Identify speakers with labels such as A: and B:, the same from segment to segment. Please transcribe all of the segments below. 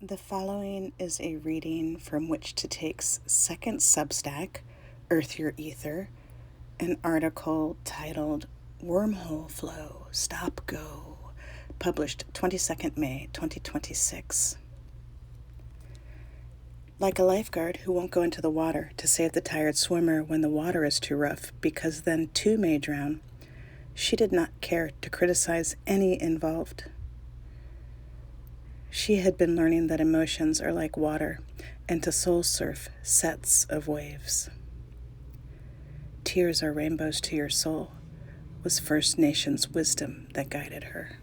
A: The following is a reading from which to take's second Substack, Earth Your Ether, an article titled Wormhole Flow, Stop Go, published 22nd May 2026. Like a lifeguard who won't go into the water to save the tired swimmer when the water is too rough because then too may drown, she did not care to criticize any involved. She had been learning that emotions are like water and to soul surf sets of waves. Tears are rainbows to your soul was First Nations wisdom that guided her.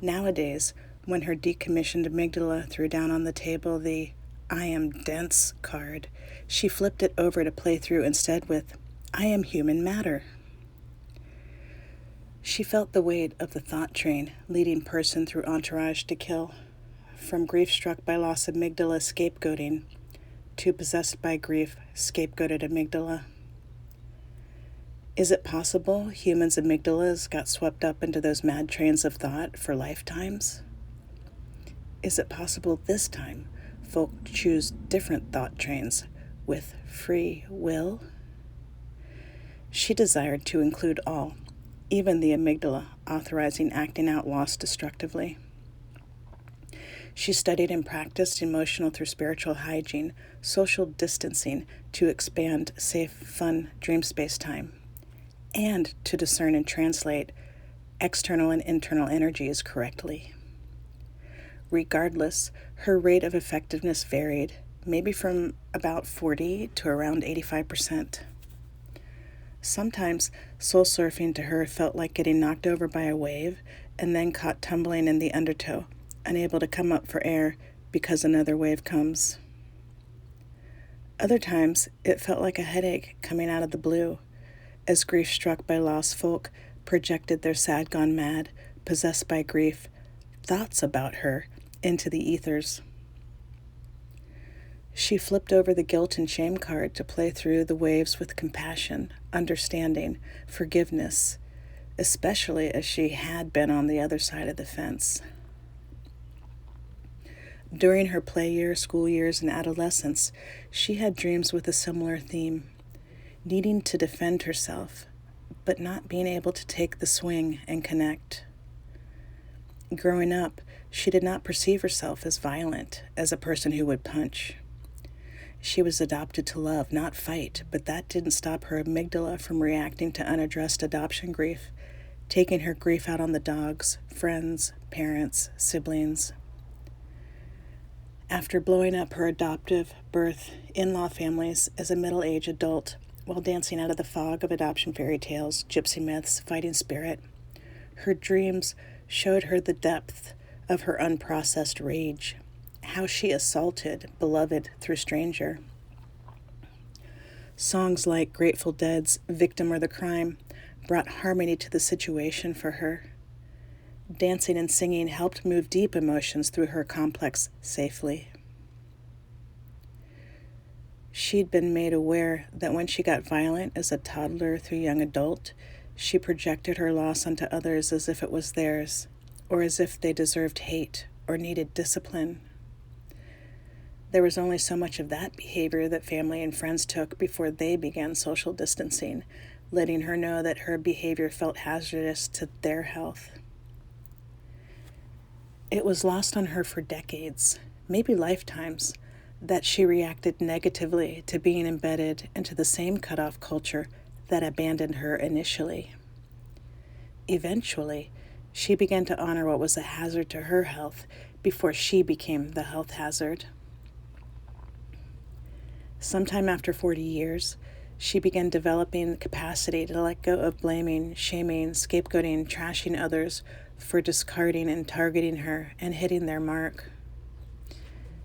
A: Nowadays, when her decommissioned amygdala threw down on the table the I am dense card, she flipped it over to play through instead with I am human matter. She felt the weight of the thought train leading person through entourage to kill, from grief-struck by loss amygdala scapegoating to possessed by grief scapegoated amygdala. Is it possible humans' amygdalas got swept up into those mad trains of thought for lifetimes? Is it possible this time folk choose different thought trains with free will? She desired to include all, even the amygdala, authorizing acting out loss destructively. She studied and practiced emotional through spiritual hygiene, social distancing to expand safe, fun dream space time, and to discern and translate external and internal energies correctly. Regardless, her rate of effectiveness varied, maybe from about 40 to around 85%. Sometimes soul surfing to her felt like getting knocked over by a wave and then caught tumbling in the undertow, unable to come up for air because another wave comes. Other times it felt like a headache coming out of the blue, as grief-struck by lost folk projected their sad gone mad, possessed by grief, thoughts about her into the ethers. She flipped over the guilt and shame card to play through the waves with compassion, understanding, forgiveness, especially as she had been on the other side of the fence. During her play years, school years, and adolescence, she had dreams with a similar theme, needing to defend herself, but not being able to take the swing and connect. Growing up, she did not perceive herself as violent, as a person who would punch. She was adopted to love, not fight, but that didn't stop her amygdala from reacting to unaddressed adoption grief, taking her grief out on the dogs, friends, parents, siblings. After blowing up her adoptive, birth, in-law families as a middle-aged adult, while dancing out of the fog of adoption fairy tales, gypsy myths, fighting spirit, her dreams showed her the depth of her unprocessed rage, how she assaulted beloved through stranger. Songs like Grateful Dead's Victim or the Crime brought harmony to the situation for her. Dancing and singing helped move deep emotions through her complex safely. She'd been made aware that when she got violent as a toddler through young adult, she projected her loss onto others as if it was theirs, or as if they deserved hate or needed discipline. There was only so much of that behavior that family and friends took before they began social distancing, letting her know that her behavior felt hazardous to their health. It was lost on her for decades, maybe lifetimes, that she reacted negatively to being embedded into the same cutoff culture that abandoned her initially. Eventually, she began to honor what was a hazard to her health before she became the health hazard. Sometime after 40 years, she began developing the capacity to let go of blaming, shaming, scapegoating, trashing others for discarding and targeting her and hitting their mark.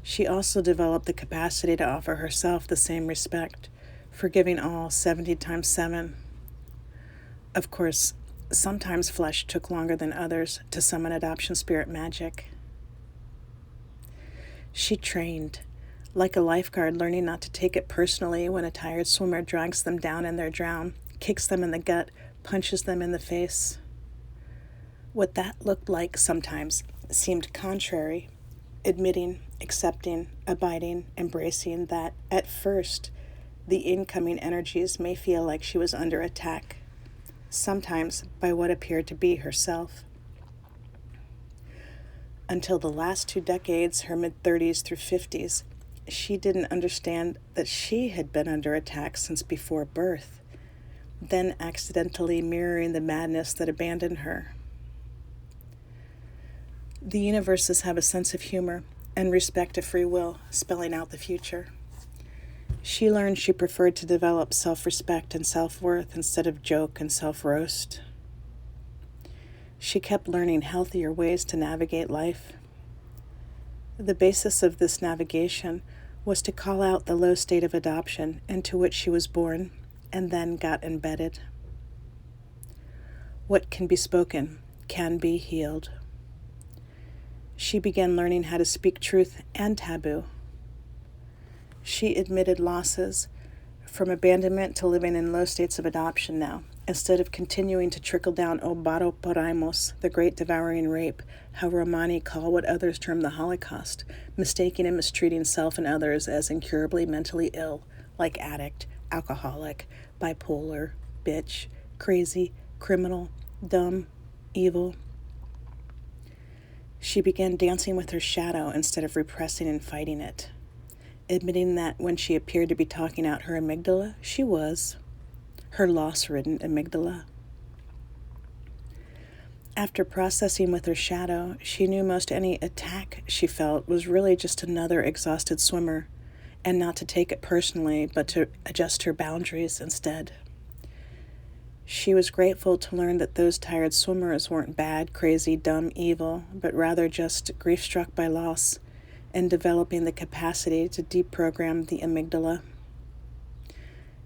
A: She also developed the capacity to offer herself the same respect, forgiving all 70 times 7. Of course, sometimes flesh took longer than others to summon adoption spirit magic. She trained, like a lifeguard learning not to take it personally when a tired swimmer drags them down in their drown, kicks them in the gut, punches them in the face. What that looked like sometimes seemed contrary admitting, accepting, abiding, embracing that, at first, the incoming energies may feel like she was under attack, sometimes by what appeared to be herself. Until the last 2 decades, her mid-30s through 50s, she didn't understand that she had been under attack since before birth, then accidentally mirroring the madness that abandoned her. The universes have a sense of humor and respect to free will, spelling out the future. She learned she preferred to develop self-respect and self-worth instead of joke and self-roast. She kept learning healthier ways to navigate life. The basis of this navigation was to call out the low state of adoption into which she was born and then got embedded. What can be spoken can be healed. She began learning how to speak truth and taboo. She admitted losses, from abandonment to living in low states of adoption now, instead of continuing to trickle down obaro poraimos, the great devouring rape, how Romani call what others term the Holocaust, mistaking and mistreating self and others as incurably mentally ill, like addict, alcoholic, bipolar, bitch, crazy, criminal, dumb, evil. She began dancing with her shadow instead of repressing and fighting it, admitting that when she appeared to be talking out her amygdala, she was. Her loss-ridden amygdala. After processing with her shadow, she knew most any attack she felt was really just another exhausted swimmer, and not to take it personally, but to adjust her boundaries instead. She was grateful to learn that those tired swimmers weren't bad, crazy, dumb, evil, but rather just grief-struck by loss, and developing the capacity to deprogram the amygdala.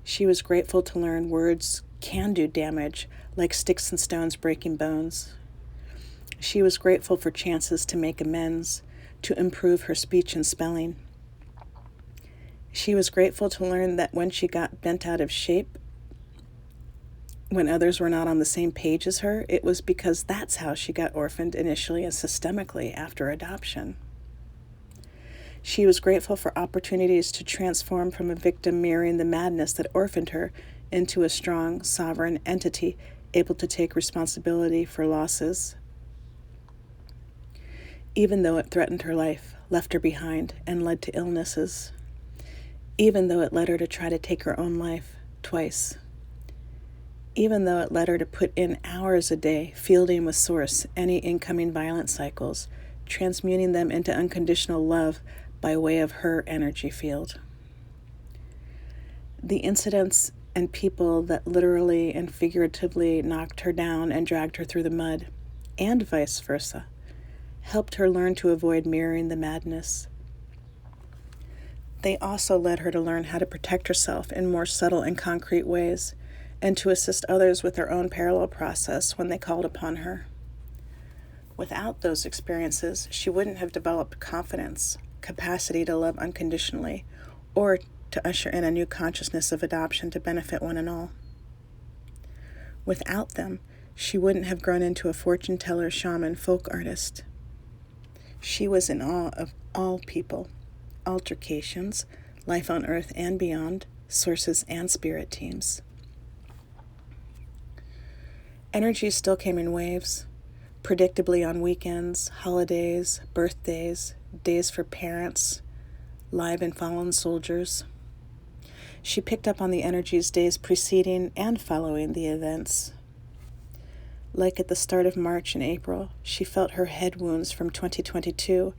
A: She was grateful to learn words can do damage, like sticks and stones breaking bones. She was grateful for chances to make amends, to improve her speech and spelling. She was grateful to learn that when she got bent out of shape, when others were not on the same page as her, it was because that's how she got orphaned initially and systemically after adoption. She was grateful for opportunities to transform from a victim mirroring the madness that orphaned her into a strong, sovereign entity able to take responsibility for losses. Even though it threatened her life, left her behind, and led to illnesses. Even though it led her to try to take her own life twice. Even though it led her to put in hours a day fielding with Source any incoming violent cycles, transmuting them into unconditional love by way of her energy field. The incidents and people that literally and figuratively knocked her down and dragged her through the mud, and vice versa, helped her learn to avoid mirroring the madness. They also led her to learn how to protect herself in more subtle and concrete ways, and to assist others with their own parallel process when they called upon her. Without those experiences, she wouldn't have developed confidence, capacity to love unconditionally, or to usher in a new consciousness of adoption to benefit one and all. Without them, she wouldn't have grown into a fortune teller, shaman, folk artist. She was in awe of all people, altercations, life on earth and beyond, sources and spirit teams. Energy still came in waves, predictably on weekends, holidays, birthdays, days for parents, live and fallen soldiers. She picked up on the energies days preceding and following the events. Like at the start of March and April, she felt her head wounds from 2022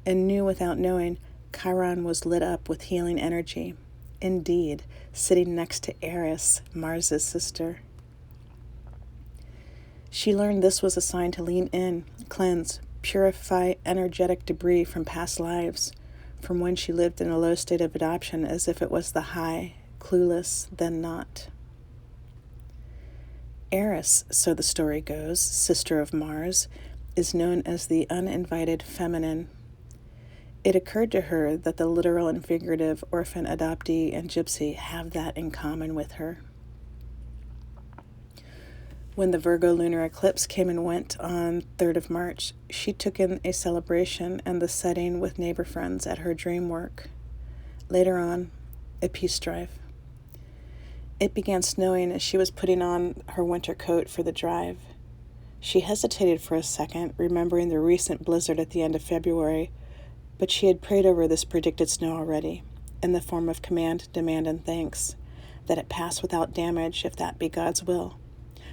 A: and knew without knowing Chiron was lit up with healing energy. Indeed, sitting next to Eris, Mars' sister. She learned this was a sign to lean in, cleanse, purify energetic debris from past lives, from when she lived in a low state of adoption as if it was the high, clueless, then not. Eris, so the story goes, sister of Mars, is known as the uninvited feminine. It occurred to her that the literal and figurative orphan, adoptee, and gypsy have that in common with her. When the Virgo lunar eclipse came and went on 3rd of March, she took in a celebration and the setting with neighbor friends at her dream work. Later on, a peace drive. It began snowing as she was putting on her winter coat for the drive. She hesitated for a second, remembering the recent blizzard at the end of February, but she had prayed over this predicted snow already, in the form of command, demand, and thanks, that it pass without damage if that be God's will.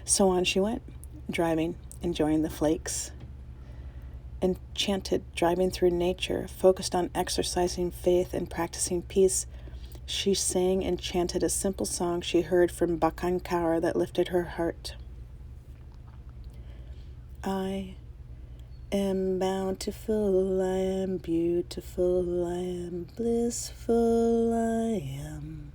A: So on she went, driving, enjoying the flakes. Enchanted, driving through nature, focused on exercising faith and practicing peace, she sang and chanted a simple song she heard from Bakankara that lifted her heart. I am bountiful, I am beautiful, I am blissful, I am.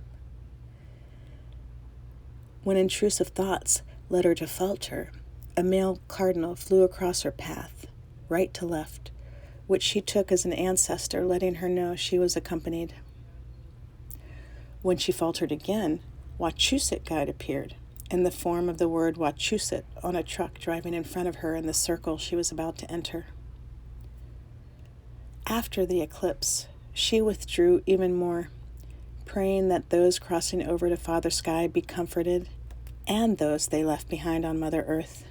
A: When intrusive thoughts led her to falter, a male cardinal flew across her path, right to left, which she took as an ancestor letting her know she was accompanied. When she faltered again, Wachusett guide appeared, in the form of the word Wachusett on a truck driving in front of her in the circle she was about to enter. After the eclipse, she withdrew even more, praying that those crossing over to Father Sky be comforted, and those they left behind on Mother Earth.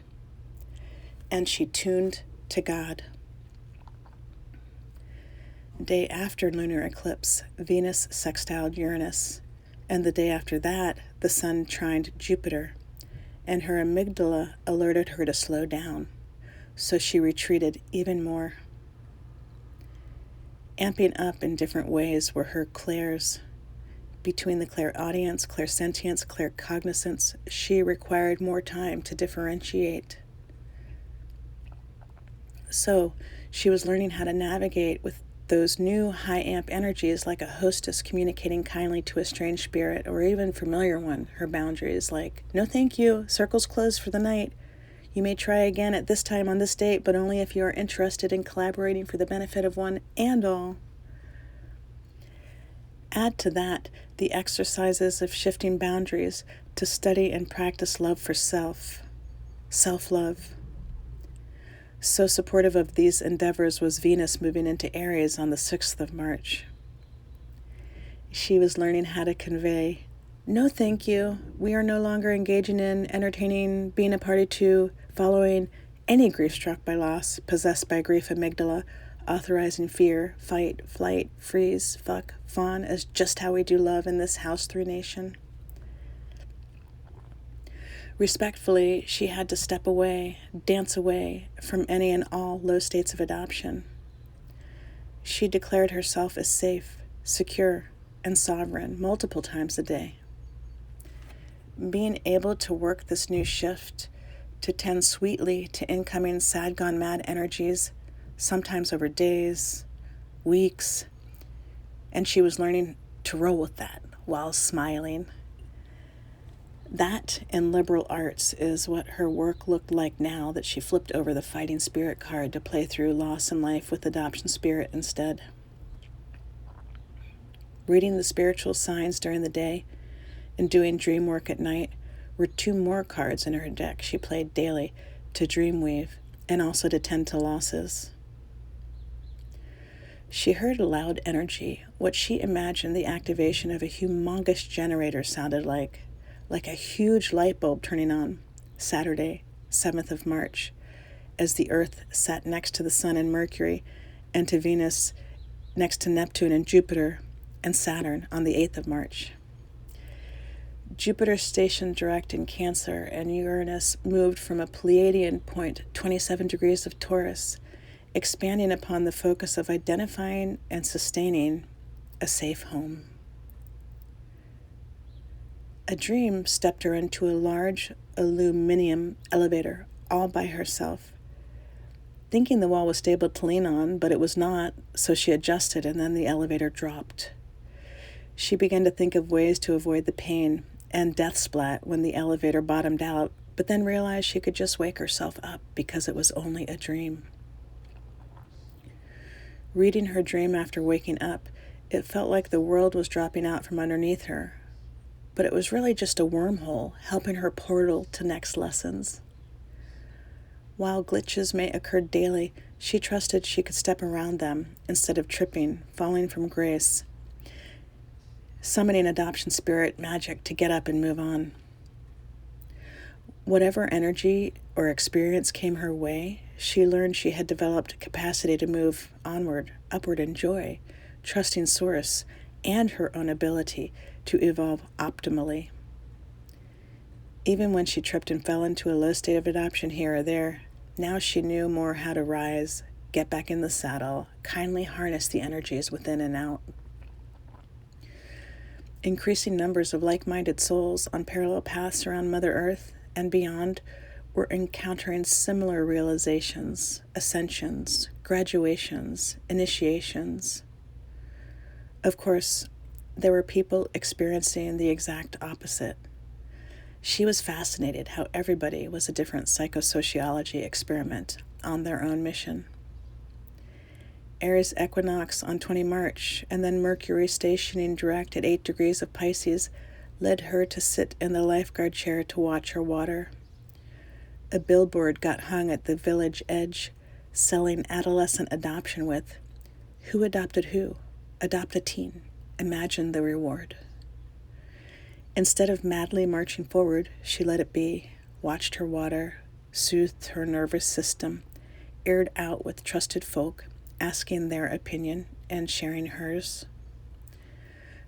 A: And she tuned to God. Day after lunar eclipse, Venus sextiled Uranus, and the day after that, the Sun trined Jupiter, and her amygdala alerted her to slow down, so she retreated even more. Amping up in different ways were her clairs. Between the clairaudience, clairsentience, claircognizance, she required more time to differentiate. So she was learning how to navigate with those new high amp energies, like a hostess communicating kindly to a strange spirit or even familiar one, her boundaries like, no thank you, circle's closed for the night. You may try again at this time on this date, but only if you are interested in collaborating for the benefit of one and all. Add to that the exercises of shifting boundaries to study and practice love for self, self-love. So supportive of these endeavors was Venus moving into Aries on the 6th of March. She was learning how to convey, no thank you, we are no longer engaging in, entertaining, being a party to, following any grief struck by loss, possessed by grief amygdala, authorizing fear, fight, flight, freeze, fuck, fawn as just how we do love in this house through nation. Respectfully, she had to step away, dance away from any and all low states of adoption. She declared herself as safe, secure, and sovereign multiple times a day. Being able to work this new shift, to tend sweetly to incoming sad gone mad energies, sometimes over days, weeks, and she was learning to roll with that while smiling. That in liberal arts is what her work looked like now that she flipped over the fighting spirit card to play through loss and life with adoption spirit instead. Reading the spiritual signs during the day and doing dream work at night were 2 more cards in her deck she played daily to dream weave and also to tend to losses. She heard a loud energy, what she imagined the activation of a humongous generator sounded like a huge light bulb turning on, Saturday, 7th of March, as the Earth sat next to the Sun and Mercury, and to Venus next to Neptune and Jupiter and Saturn on the 8th of March. Jupiter stationed direct in Cancer, and Uranus moved from a Pleiadian point, 27 degrees of Taurus, expanding upon the focus of identifying and sustaining a safe home. A dream stepped her into a large aluminum elevator all by herself, thinking the wall was stable to lean on, but it was not, so she adjusted and then the elevator dropped. She began to think of ways to avoid the pain and death splat when the elevator bottomed out, but then realized she could just wake herself up because it was only a dream. Reading her dream after waking up, it felt like the world was dropping out from underneath her, but it was really just a wormhole helping her portal to next lessons. While glitches may occur daily, she trusted she could step around them instead of tripping, falling from grace, summoning adoption spirit magic to get up and move on. Whatever energy or experience came her way, she learned she had developed capacity to move onward, upward in joy, trusting Source and her own ability to evolve optimally. Even when she tripped and fell into a low state of adoption here or there, now she knew more how to rise, get back in the saddle, kindly harness the energies within and out. Increasing numbers of like-minded souls on parallel paths around Mother Earth and beyond were encountering similar realizations, ascensions, graduations, initiations. Of course, there were people experiencing the exact opposite. She was fascinated how everybody was a different psychosociology experiment on their own mission. Aries equinox on 20 March and then Mercury stationing direct at 8 degrees of Pisces led her to sit in the lifeguard chair to watch her water. A billboard got hung at the village edge, selling adolescent adoption with, "Who adopted who? Adopt a teen. Imagine the reward." Instead of madly marching forward, she let it be, watched her water, soothed her nervous system, aired out with trusted folk, asking their opinion and sharing hers.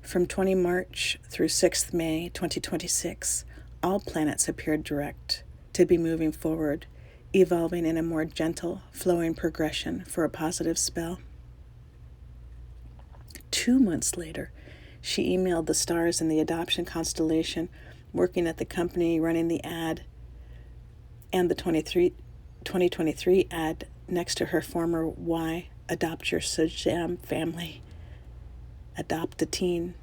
A: From 20 March through 6th May 2026, all planets appeared direct to be moving forward, evolving in a more gentle, flowing progression for a positive spell. 2 months later, she emailed the stars in the adoption constellation, working at the company running the ad and the 2023 ad next to her former "Why? Adopt your Sojam family. Adopt a teen.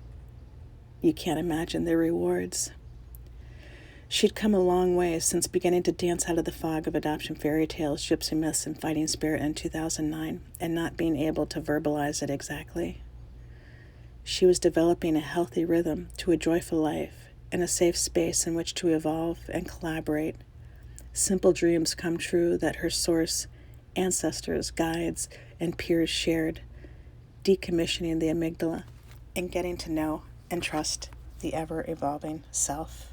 A: You can't imagine the rewards." She'd come a long way since beginning to dance out of the fog of adoption fairy tales, gypsy myths, and fighting spirit in 2009, and not being able to verbalize it exactly. She was developing a healthy rhythm to a joyful life and a safe space in which to evolve and collaborate. Simple dreams come true that her source, ancestors, guides, and peers shared, decommissioning the amygdala and getting to know and trust the ever-evolving self.